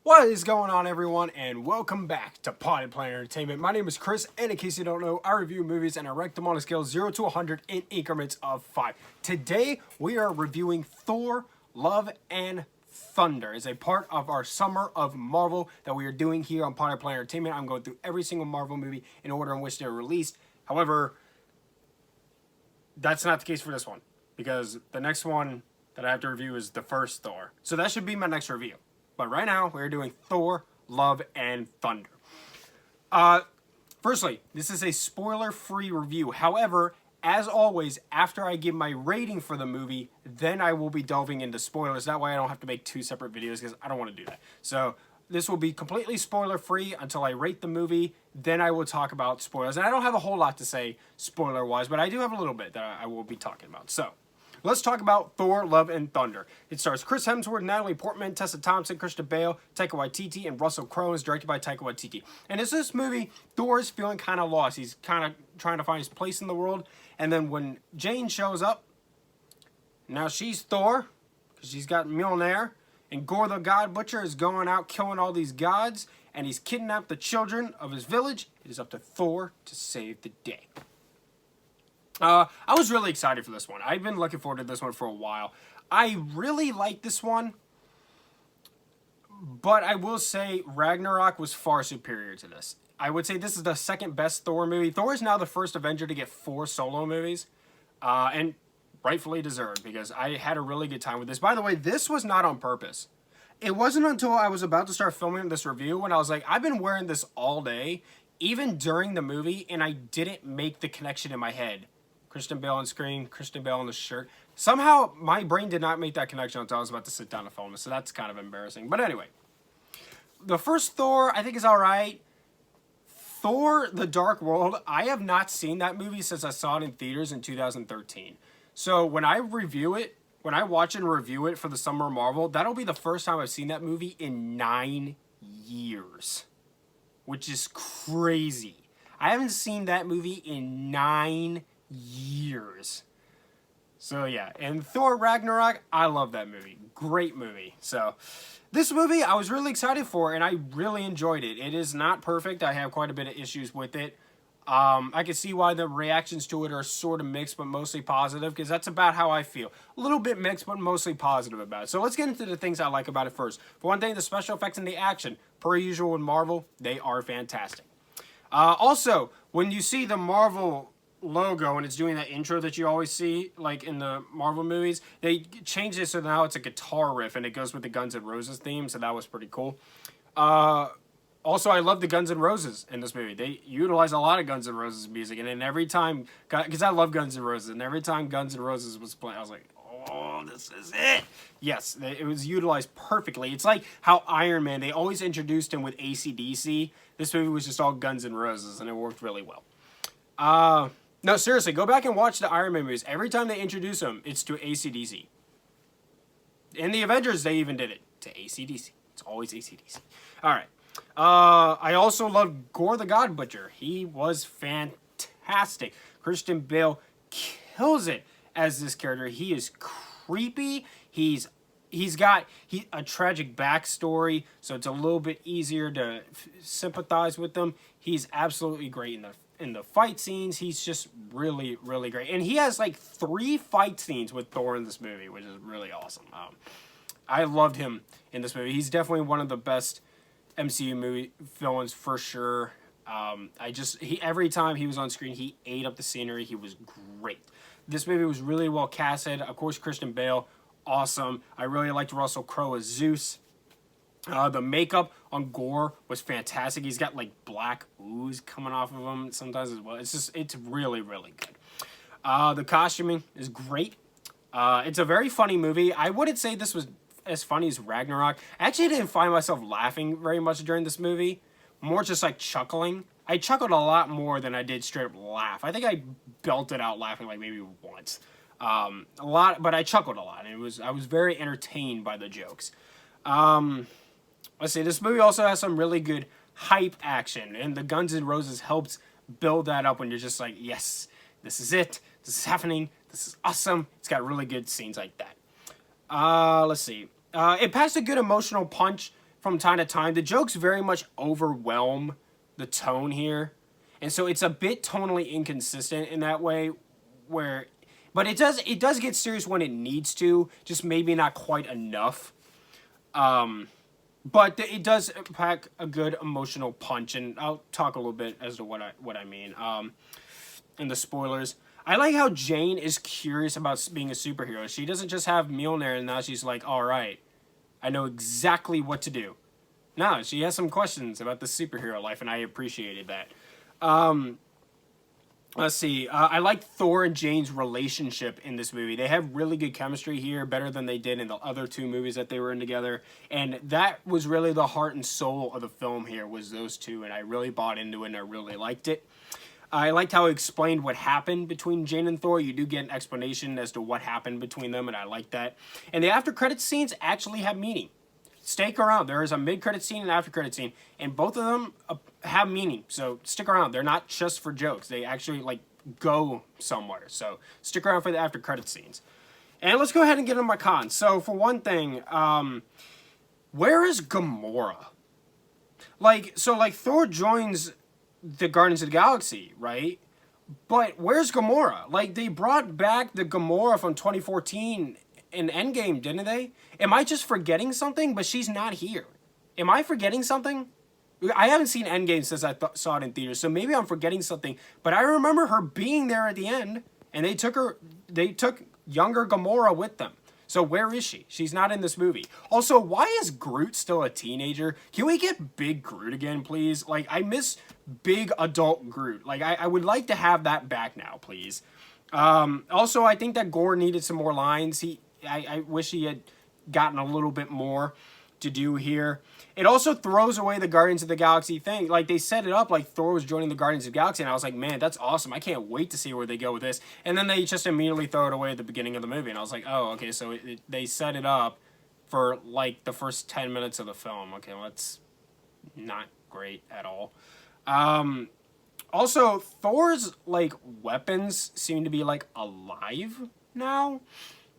What is going on, everyone, and welcome back to Potted Planet Entertainment. My name is Chris, and in case you don't know, I review movies and I rank them on a scale of 0 to 100 in increments of 5. Today, we are reviewing Thor, Love, and Thunder. It's a part of our Summer of Marvel that we are doing here on Potted Planet Entertainment. I'm going through every single Marvel movie in order in which they're released. However, that's not the case for this one, because the next one that I have to review is the first Thor. So that should be my next review. But right now, we're doing Thor, Love, and Thunder. Firstly, this is a spoiler-free review. However, as always, after I give my rating for the movie, then I will be delving into spoilers. That way I don't have to make two separate videos because I don't want to do that. So this will be completely spoiler-free until I rate the movie. Then I will talk about spoilers. And I don't have a whole lot to say spoiler-wise, but I do have a little bit that I will be talking about. So let's talk about Thor, Love, and Thunder. It stars Chris Hemsworth, Natalie Portman, Tessa Thompson, Christian Bale, Taika Waititi, and Russell Crowe. Is directed by Taika Waititi. And in this movie, Thor is feeling kind of lost. He's kind of trying to find his place in the world. And then when Jane shows up, now she's Thor, because she's got Mjolnir, and Gore the God Butcher is going out killing all these gods, and he's kidnapped the children of his village. It is up to Thor to save the day. I was really excited for this one. I've been looking forward to this one for a while. I really like this one, but I will say Ragnarok was far superior to this. I would say this is the second best Thor movie. Thor is now the first Avenger to get 4 solo movies, and rightfully deserved, because I had a really good time with this. By the way, this was not on purpose. It wasn't until I was about to start filming this review when I was like, I've been wearing this all day, even during the movie, and I didn't make the connection in my head. Christian Bale on screen, Christian Bale on the shirt. Somehow, my brain did not make that connection until I was about to sit down to film it, so that's kind of embarrassing. But anyway, the first Thor, I think, is alright. Thor, The Dark World, I have not seen that movie since I saw it in theaters in 2013. So when I review it, when I watch and review it for the Summer of Marvel, that'll be the first time I've seen that movie in 9 years. Which is crazy. I haven't seen that movie in 9 years. So yeah, and Thor Ragnarok, I love that movie. Great movie. So this movie I was really excited for, and I really enjoyed it. It is not perfect. I have quite a bit of issues with it. I can see why the reactions to it are sort of mixed, but mostly positive, because that's about how I feel. A little bit mixed, but mostly positive about it. So let's get into the things I like about it first. For one thing, the special effects and the action, per usual in Marvel, they are fantastic. Also, when you see the Marvel logo and it's doing that intro that you always see like in the Marvel movies, they changed it so now it's a guitar riff and it goes with the Guns N' Roses theme, so that was pretty cool. Also, I love the Guns N' Roses in this movie. They utilize a lot of Guns N' Roses music, and then every time, because I love Guns N' Roses, and every time Guns N' Roses was playing, I was like, oh, this is it. Yes, it was utilized perfectly. It's like how Iron Man, they always introduced him with AC/DC. This movie was just all Guns N' Roses, and it worked really well. No, seriously, go back and watch the Iron Man movies. Every time they introduce them, it's to AC/DC. In the Avengers, they even did it to AC/DC. It's always AC/DC. All right. I also love Gore the God Butcher. He was fantastic. Christian Bale kills it as this character. He is creepy. He's got a tragic backstory, so it's a little bit easier to sympathize with him. He's absolutely great in the fight scenes. He's just really, really great. And he has like 3 fight scenes with Thor in this movie, which is really awesome. I loved him in this movie. He's definitely one of the best MCU movie villains for sure. Every time he was on screen, he ate up the scenery. He was great. This movie was really well casted. Of course, Christian Bale, awesome. I really liked Russell Crowe as Zeus. The makeup on Gore was fantastic. He's got like black ooze coming off of him sometimes as well. It's really, really good. The costuming is great. It's a very funny movie. I wouldn't say this was as funny as Ragnarok. I actually didn't find myself laughing very much during this movie. More just like chuckling. I chuckled a lot more than I did straight up laugh. I think I belted out laughing like maybe once. A lot, but I chuckled a lot. And I was very entertained by the jokes. Let's see, this movie also has some really good hype action, and the Guns N' Roses helps build that up when you're just like, yes, this is it. This is happening. This is awesome. It's got really good scenes like that. Let's see. It passed a good emotional punch from time to time. The jokes very much overwhelm the tone here. And so it's a bit tonally inconsistent in that way where... But it does get serious when it needs to, just maybe not quite enough. But it does pack a good emotional punch, and I'll talk a little bit as to what I mean in the spoilers. I like how Jane is curious about being a superhero. She doesn't just have Mjolnir, and now she's like, all right, I know exactly what to do. No, she has some questions about the superhero life, and I appreciated that. Let's see. I like Thor and Jane's relationship in this movie. They have really good chemistry here, better than they did in the other two movies that they were in together. And that was really the heart and soul of the film here, was those two. And I really bought into it, and I really liked it. I liked how it explained what happened between Jane and Thor. You do get an explanation as to what happened between them, and I like that. And the after-credits scenes actually have meaning. Stick around. There is a mid-credit scene and after-credit scene, and both of them have meaning. So stick around. They're not just for jokes. They actually like go somewhere. So stick around for the after-credit scenes. And let's go ahead and get into my cons. So for one thing, where is Gamora? Like Thor joins the Guardians of the Galaxy, right? But where's Gamora? Like, they brought back the Gamora from 2014 in Endgame, didn't they? Am I just forgetting something? But she's not here. Am I forgetting something? I haven't seen Endgame since I saw it in theaters, so maybe I'm forgetting something. But I remember her being there at the end, and they took younger Gamora with them. So where is she? She's not in this movie. Also, why is Groot still a teenager? Can we get Big Groot again, please? Like, I miss big adult Groot. Like, I would like to have that back now, please. Also, I think that Gore needed some more lines. I wish he had gotten a little bit more to do here. It also throws away the Guardians of the Galaxy thing. Like, they set it up like Thor was joining the Guardians of the Galaxy, and I was like, man, that's awesome. I can't wait to see where they go with this. And then they just immediately throw it away at the beginning of the movie, and I was like, oh, okay, so they set it up for, like, the first 10 minutes of the film. Okay, well, that's not great at all. Also, Thor's, like, weapons seem to be, like, alive now.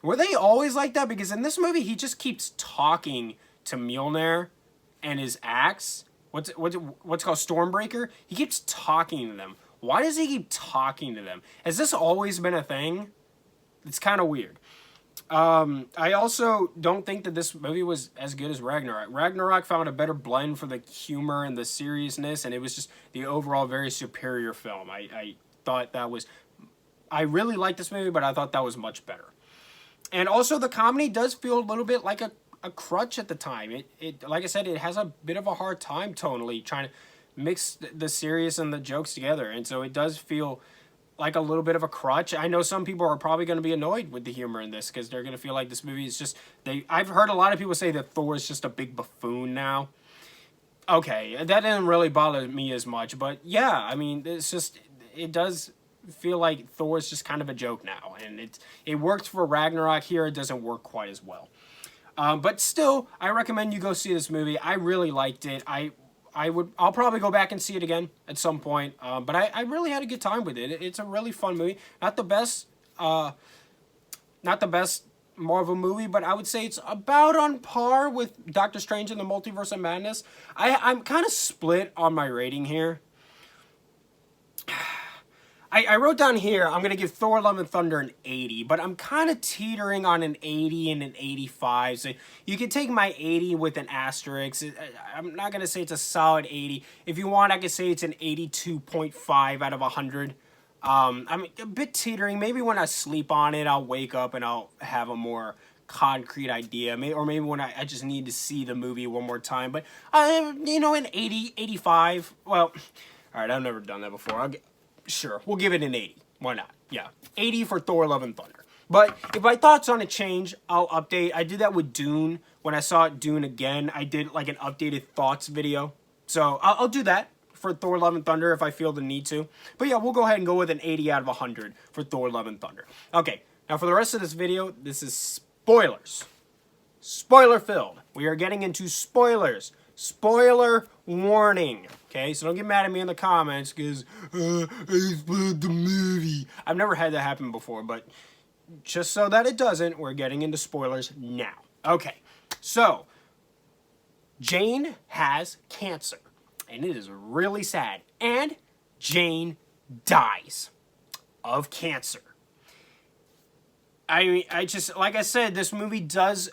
Were they always like that? Because in this movie, he just keeps talking to Mjolnir and his axe. What's called Stormbreaker? He keeps talking to them. Why does he keep talking to them? Has this always been a thing? It's kind of weird. I also don't think that this movie was as good as Ragnarok. Ragnarok found a better blend for the humor and the seriousness, and it was just the overall very superior film. I thought that was... I really liked this movie, but I thought that was much better. And also, the comedy does feel a little bit like a crutch at the time. It like I said, it has a bit of a hard time tonally trying to mix the serious and the jokes together. And so it does feel like a little bit of a crutch. I know some people are probably going to be annoyed with the humor in this because they're going to feel like this movie is just... I've heard a lot of people say that Thor is just a big buffoon now. Okay, that didn't really bother me as much. But yeah, I mean, it's just... It does feel like Thor is just kind of a joke now. And it worked for Ragnarok. Here, it doesn't work quite as well. But still, I recommend you go see this movie. I really liked it. I'll probably go back and see it again at some point. But I really had a good time with it. It's a really fun movie. Not the best Marvel movie, but I would say it's about on par with Doctor Strange and the Multiverse of Madness. I'm kind of split on my rating here. I wrote down here, I'm going to give Thor Love and Thunder an 80, but I'm kind of teetering on an 80 and an 85. So you can take my 80 with an asterisk. I'm not going to say it's a solid 80. If you want, I could say it's an 82.5 out of 100. I'm a bit teetering. Maybe when I sleep on it, I'll wake up and I'll have a more concrete idea. Or maybe when I just need to see the movie one more time. But, you know, an 80, 85. Well, all right, I've never done that before. Sure, we'll give it an 80. Why not? Yeah, 80 for Thor Love and Thunder. But if my thoughts on it change, I'll update. I did that with Dune. When I saw Dune again, I did like an updated thoughts video. So I'll do that for Thor Love and Thunder if I feel the need to. But yeah, we'll go ahead and go with an 80 out of 100 for Thor Love and Thunder. Okay, now for the rest of this video, this is spoilers. Spoiler filled. We are getting into spoilers. Spoiler warning. Okay, so don't get mad at me in the comments because I spoiled the movie. I've never had that happen before, but just so that it doesn't, we're getting into spoilers now. Okay, so Jane has cancer, and it is really sad. And Jane dies of cancer. I mean, I just, like I said, this movie does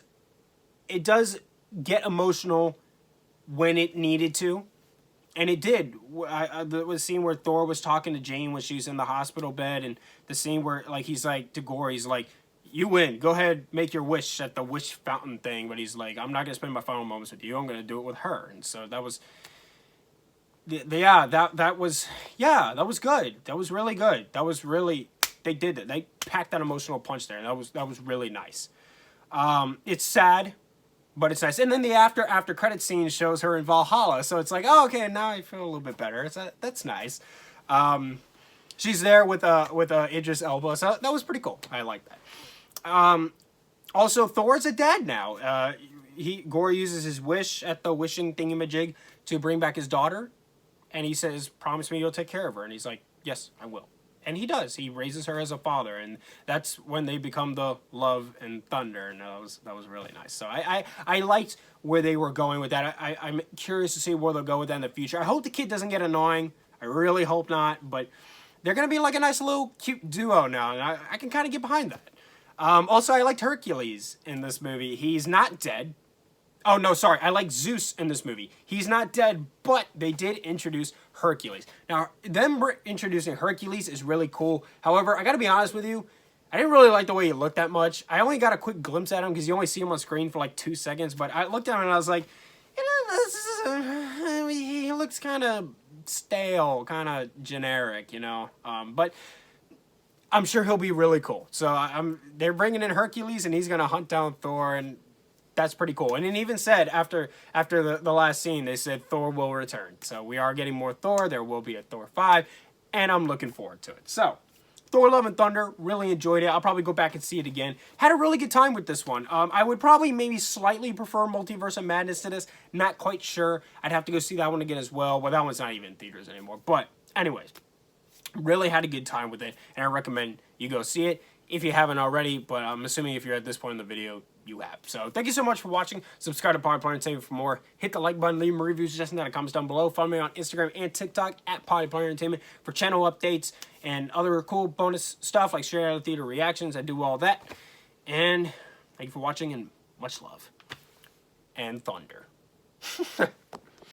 get emotional when it needed to. And it did. The scene where Thor was talking to Jane when she was in the hospital bed, and the scene where, like, he's like, to Gore, he's like, you win. Go ahead, make your wish at the wish fountain thing. But he's like, I'm not going to spend my final moments with you. I'm going to do it with her. And so that was, that was good. That was really good. That was really, they did it. They packed that emotional punch there. That was really nice. It's sad, but it's nice. And then the after credit scene shows her in Valhalla. So it's like, oh, okay, now I feel a little bit better. That's nice. She's there with Idris Elba. So that was pretty cool. I like that. Also, Thor's a dad now. Gore uses his wish at the wishing thingamajig to bring back his daughter. And he says, promise me you'll take care of her. And he's like, yes, I will. And he does. He raises her as a father, and that's when they become the Love and Thunder, and that was really nice. So I liked where they were going with that. I'm curious to see where they'll go with that in the future. I hope the kid doesn't get annoying. I really hope not, but they're going to be like a nice little cute duo now, and I can kind of get behind that. Also, I liked Hercules in this movie. He's not dead. Oh, no, sorry. I like Zeus in this movie. He's not dead, but they did introduce Hercules. Now, them introducing Hercules is really cool. However, I got to be honest with you, I didn't really like the way he looked that much. I only got a quick glimpse at him because you only see him on screen for like 2 seconds. But I looked at him and I was like, he looks kind of stale, kind of generic, you know. But I'm sure he'll be really cool. So they're bringing in Hercules, and he's going to hunt down Thor, and that's pretty cool. And it even said after the last scene, they said Thor will return. So we are getting more Thor. There will be a Thor 5, and I'm looking forward to it. So Thor Love and Thunder, really enjoyed it. I'll probably go back and see it again. Had a really good time with this one. I would probably maybe slightly prefer Multiverse of Madness to this. Not quite sure. I'd have to go see that one again as well. Well, that one's not even in theaters anymore. But anyways, really had a good time with it, and I recommend you go see it if you haven't already. But I'm assuming if you're at this point in the video, you have. So thank you so much for watching. Subscribe to Potty Player Entertainment for more. Hit the like button, leave me a review, suggesting that in the comments down below. Follow me on Instagram and TikTok at Potty Player Entertainment for channel updates and other cool bonus stuff like straight out of theater reactions. I do all that. And thank you for watching, and much love and thunder.